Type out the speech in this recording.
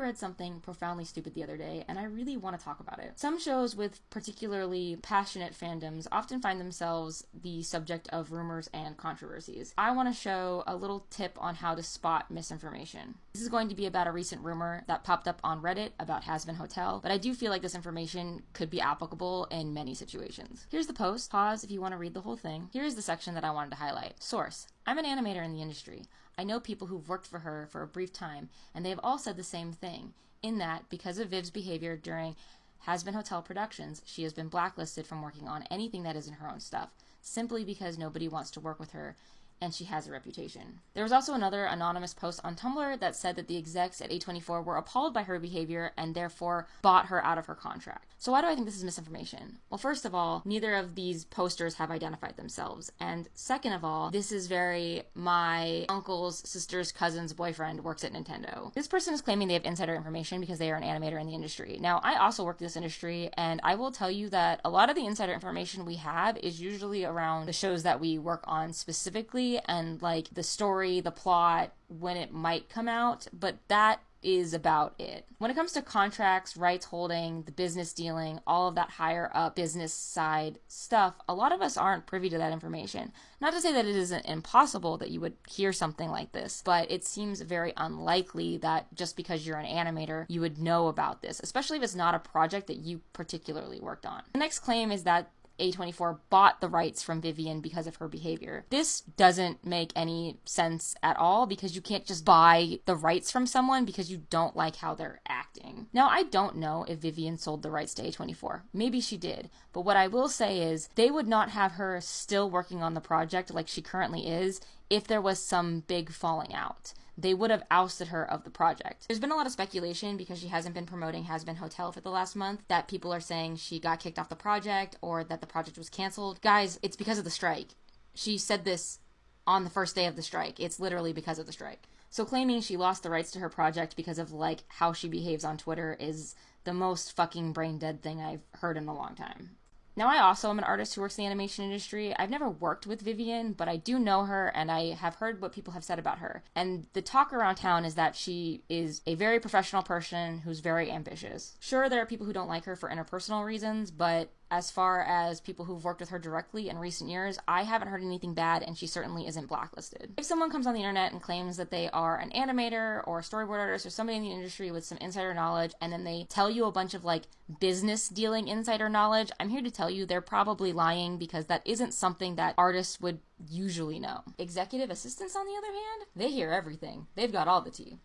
read something profoundly stupid the other day, and I really want to talk about it. Some shows with particularly passionate fandoms often find themselves the subject of rumors and controversies. I want to show a little tip on how to spot misinformation. This is going to be about a recent rumor that popped up on Reddit about Has-Been Hotel, but I do feel like this information could be applicable in many situations. Here's the post. Pause if you want to read the whole thing. Here's the section that I wanted to highlight. Source: I'm an animator in the industry. I know people who've worked for her for a brief time, and they have all said the same thing, in that, because of Viv's behavior during Has-Been Hotel productions, she has been blacklisted from working on anything that isn't her own stuff, simply because nobody wants to work with her, and she has a reputation. There was also another anonymous post on Tumblr that said that the execs at A24 were appalled by her behavior and therefore bought her out of her contract. So why do I think this is misinformation? Well, first of all, neither of these posters have identified themselves. And second of all, this is very my uncle's sister's cousin's boyfriend works at Nintendo. This person is claiming they have insider information because they are an animator in the industry. Now, I also work in this industry, and I will tell you that a lot of the insider information we have is usually around the shows that we work on specifically, and like the story, the plot, when it might come out, but that is about it. When it comes to contracts, rights holding, the business dealing, all of that higher up business side stuff, a lot of us aren't privy to that information. Not to say that it isn't impossible that you would hear something like this, but it seems very unlikely that just because you're an animator, you would know about this, especially if it's not a project that you particularly worked on. The next claim is that A24 bought the rights from Vivian because of her behavior. This doesn't make any sense at all, because you can't just buy the rights from someone because you don't like how they're acting. Now, I don't know if Vivian sold the rights to A24. Maybe she did. But what I will say is they would not have her still working on the project like she currently is if there was some big falling out. They would have ousted her of the project. There's been a lot of speculation because she hasn't been promoting Has-Been Hotel for the last month that people are saying she got kicked off the project or that the project was canceled. Guys, it's because of the strike. She said this on the first day of the strike. It's literally because of the strike. So claiming she lost the rights to her project because of like how she behaves on Twitter is the most fucking brain dead thing I've heard in a long time. Now, I also am an artist who works in the animation industry. I've never worked with Vivian, but I do know her, and I have heard what people have said about her. And the talk around town is that she is a very professional person who's very ambitious. Sure, there are people who don't like her for interpersonal reasons, but as far as people who've worked with her directly in recent years, I haven't heard anything bad, and she certainly isn't blacklisted. If someone comes on the internet and claims that they are an animator or a storyboard artist or somebody in the industry with some insider knowledge, and then they tell you a bunch of like business dealing insider knowledge, I'm here to tell you they're probably lying, because that isn't something that artists would usually know. Executive assistants, on the other hand, they hear everything. They've got all the tea.